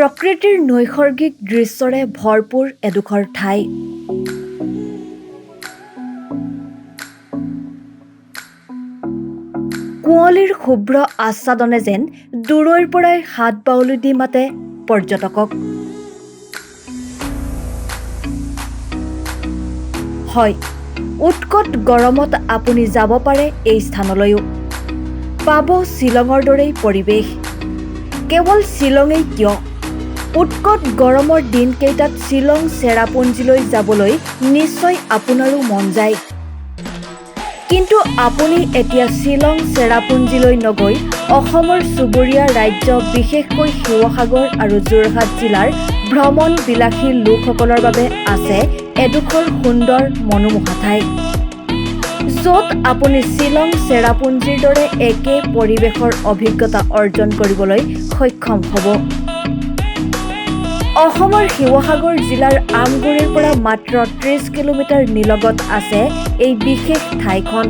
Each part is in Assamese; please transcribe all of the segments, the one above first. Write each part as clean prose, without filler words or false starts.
প্ৰকৃতিৰ নৈসৰ্গিক দৃশ্যৰে ভৰপূৰ এডোখৰ ঠাই। কুঁৱলীৰ শুভ্ৰ আচ্ছাদনে যেন দূৰৈৰ পৰাই হাত বাউলি দি মাতে পৰ্যটকক। হয়, উৎকট গৰমত আপুনি যাব পাৰে এই স্থানলৈও। পাব শ্বিলঙৰ দৰেই পৰিৱেশ। কেৱল শ্বিলঙেই কিয়, উৎকট গৰমৰ দিনকেইটাত শ্বিলং চেৰাপুঞ্জীলৈ যাবলৈ নিশ্চয় আপোনাৰো মন যায়। কিন্তু আপুনি এতিয়া শ্বিলং চেৰাপুঞ্জীলৈ নগৈ অসমৰ চুবুৰীয়া ৰাজ্য বিশেষকৈ শিৱসাগৰ আৰু যোৰহাট জিলাৰ ভ্ৰমণ বিলাসী লোকসকলৰ বাবে আছে এডোখৰ সুন্দৰ মনোমোহা ঠাই, য'ত আপুনি শ্বিলং চেৰাপুঞ্জীৰ দৰে একে পৰিৱেশৰ অভিজ্ঞতা অৰ্জন কৰিবলৈ সক্ষম হ'ব। অসমৰ শিৱসাগৰ জিলাৰ আমগুৰিৰ পৰা মাত্ৰ 30 কিলোমিটাৰ নিলগত আছে এই বিশেষ ঠাইখন।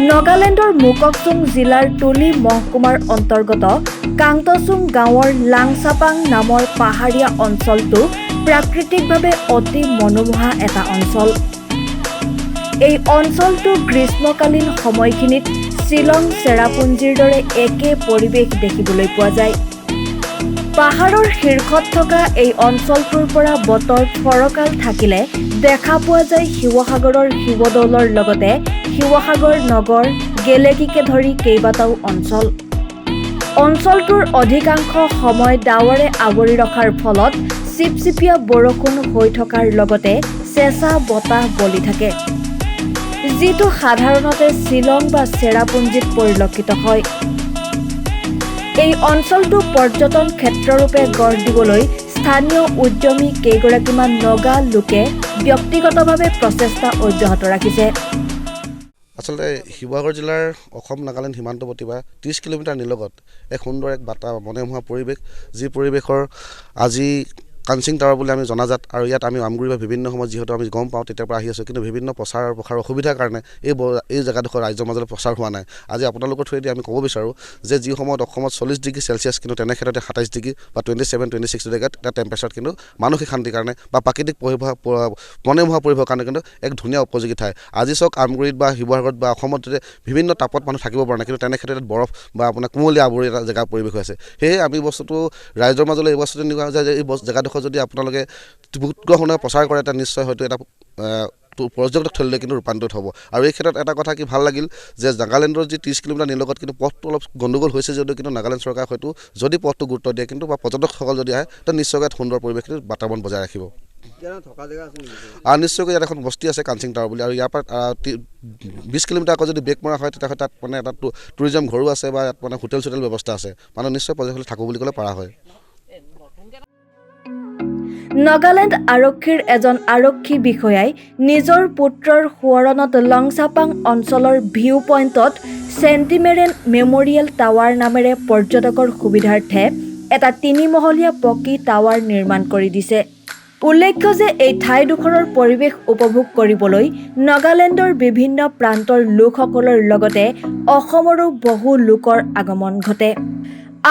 নগালেণ্ডৰ মোককচুং জিলাৰ তুলি মহকুমাৰ অন্তৰ্গত কাংটচুং গাঁৱৰ লাংচাপাং নামৰ পাহাৰীয়া অঞ্চলটো প্ৰাকৃতিকভাৱে অতি মনোমোহা এটা অঞ্চল। এই অঞ্চলটো গ্ৰীষ্মকালীন সময়খিনিত শ্বিলং চেৰাপুঞ্জীৰ দৰে একে পৰিৱেশ দেখিবলৈ পোৱা যায়। পাহাৰৰ শীৰ্ষত থকা এই অঞ্চলটোৰ পৰা বতৰ ফৰকাল থাকিলে দেখা পোৱা যায় শিৱসাগৰৰ শিৱদৌলৰ লগতে শিৱসাগৰ নগৰ, গেলেকীকে ধৰি কেইবাটাও অঞ্চল। অঞ্চলটোৰ অধিকাংশ সময় ডাৱৰে আৱৰি ৰখাৰ ফলত চিপচিপীয়া বৰষুণ হৈ থকাৰ লগতে চেঁচা বতাহ বলি থাকে, যিটো সাধাৰণতে শ্বিলং বা চেৰাপুঞ্জীত পৰিলক্ষিত হয়। এই অঞ্চলটো পৰ্যটন ক্ষেত্ৰৰূপে গঢ় দিবলৈ স্থানীয় উদ্যমী কেইগৰাকীমান নগা লোকে ব্যক্তিগতভাৱে প্ৰচেষ্টা অব্যাহত ৰাখিছে। আচলতে শিৱসাগৰ জিলাৰ অসম নাগালেণ্ড সীমান্তৱৰ্তী বা 30 কিলোমিটাৰ নিলগত এক সুন্দৰ এক মনোমোহা পৰিৱেশ, যি পৰিৱেশৰ আজি কাঞ্চিং টাৱাৰ বুলি আমি জনাজাত। আৰু ইয়াত আমি আমগুৰি বা বিভিন্ন সময়ত যিহেতু আমি গম পাওঁ তেতিয়াৰ পৰা আহি আছোঁ, কিন্তু বিভিন্ন প্ৰচাৰ প্ৰসাৰৰ অসুবিধাৰ কাৰণে এই জেগাডোখৰ ৰাজ্যৰ মাজলৈ প্ৰচাৰ হোৱা নাই। আজি আপোনালোকৰ থ্ৰুৱেদি আমি ক'ব বিচাৰোঁ যে যি সময়ত অসমত 40 ডিগ্ৰী চেলচিয়াছ, কিন্তু তেনে ক্ষেত্ৰতে 27 ডিগ্ৰী বা 27-26 জেগাত এটা টেম্পাৰেচাৰত কিন্তু মানসিক শান্তিৰ কাৰণে বা প্ৰাকৃতিক মনোমোহা পৰিৱেশৰ কাৰণে কিন্তু এক ধুনীয়া উপযোগী ঠাই। আজি চাওক আমগুৰিত বা শিৱসাগৰত বা অসমত বিভিন্ন তাপত মানুহ থাকিব পৰা নাই, কিন্তু তেনে ক্ষেত্ৰত বৰফ বা আপোনাৰ কুঁৱলী আৱৰি এটা জেগা পৰিৱেশ হৈ আছে। সেয়ে আমি বস্তুটো ৰাইজৰ মাজলৈ এই বস্তুটো নিয়া যায় যে এই জেগাডোখৰ যদি আপোনালোকে গুৰুত্বপূৰ্ণ প্ৰচাৰ কৰে তেতিয়া নিশ্চয় হয়তো এটা পৰ্যটক থলীলৈ কিন্তু ৰূপান্তৰিত হ'ব। আৰু এই ক্ষেত্ৰত এটা কথা কি ভাল লাগিল যে নাগালেণ্ডৰ যি 30 কিলোমিটাৰ নিলগত কিন্তু পথটো অলপ গণ্ডগোল হৈছে যদিও কিন্তু নাগালেণ্ড চৰকাৰে হয়তো যদি পথটো গুৰুত্ব দিয়ে কিন্তু বা পৰ্যটকসকল যদি আহে তো নিশ্চয়কৈ এক সুন্দৰ পৰিৱেশ বাতাবৰণ বজাই ৰাখিব। আৰু নিশ্চয়কৈ ইয়াত এখন বস্তি আছে কাঞ্চিং টাৱাৰ বুলি, আৰু ইয়াৰ পৰা 20 কিলোমিটাৰ আকৌ যদি বেক মৰা হয় তেতিয়াহ'লে তাত মানে এটা টুৰিজম ঘৰো আছে বা ইয়াত মানে হোটেল ব্যৱস্থা আছে, মানুহ নিশ্চয় পৰ্যটক থাকোঁ বুলি ক'লে পৰা হয়। নগালেণ্ড আৰক্ষীৰ এজন আৰক্ষী বিষয়াই নিজৰ পুত্ৰৰ সোঁৱৰণত লংচাপাং অঞ্চলৰ ভিউ পইণ্টত চেণ্টিমেৰেন মেম'ৰিয়েল টাৱাৰ নামেৰে পৰ্যটকৰ সুবিধাৰ্থে এটা 3-মহলীয়া পকী টাৱাৰ নিৰ্মাণ কৰি দিছে। উল্লেখ্য যে এই ঠাইডোখৰৰ পৰিৱেশ উপভোগ কৰিবলৈ নগালেণ্ডৰ বিভিন্ন প্ৰান্তৰ লোকসকলৰ লগতে অসমৰো বহু লোকৰ আগমন ঘটে।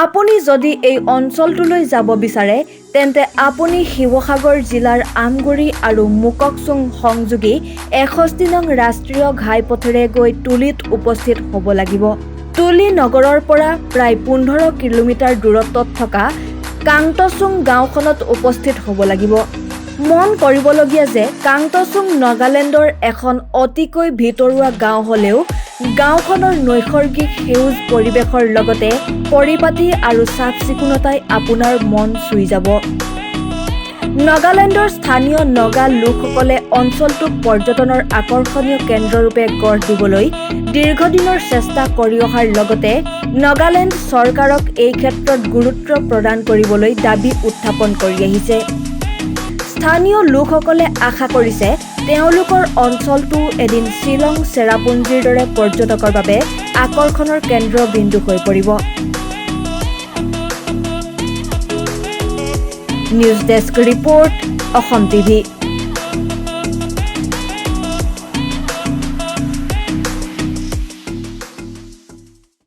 আপুনি যদি এই অঞ্চলটোলৈ যাব বিচাৰে তেন্তে আপুনি শিৱসাগৰ জিলাৰ আমগুৰি আৰু মোককচুং সংযোগী 61 নং ৰাষ্ট্ৰীয় ঘাইপথেৰে গৈ তুলিত উপস্থিত হ'ব লাগিব। তুলি নগৰৰ পৰা প্ৰায় 15 কিলোমিটাৰ দূৰত্বত থকা কাংটচুং গাঁওখনত উপস্থিত হ'ব লাগিব। মন কৰিবলগীয়া যে কাংটচুং নগালেণ্ডৰ এখন অতিকৈ ভিতৰুৱা গাঁও হ'লেও গাঁওখনৰ নৈসৰ্গিক সেউজ পৰিৱেশৰ লগতে পৰিপাটি আৰু চাফ চিকুণতাই আপোনাৰ মন চুই যাব। নগালেণ্ডৰ স্থানীয় নগা লোকসকলে অঞ্চলটোক পৰ্যটনৰ আকৰ্ষণীয় কেন্দ্ৰৰূপে গঢ় দিবলৈ দীৰ্ঘদিনৰ চেষ্টা কৰি অহাৰ লগতে নগালেণ্ড চৰকাৰক এই ক্ষেত্ৰত গুৰুত্ব প্ৰদান কৰিবলৈ দাবী উত্থাপন কৰি আহিছে। স্থানীয় লোকসকলে আশা কৰিছে তেওঁলোকৰ অঞ্চলটো এদিন শ্বিলং চেৰাপুঞ্জীৰ দৰে পৰ্যটকৰ বাবে আকৰ্ষণৰ কেন্দ্ৰবিন্দু হৈ পৰিব। News desk report, Assam TV.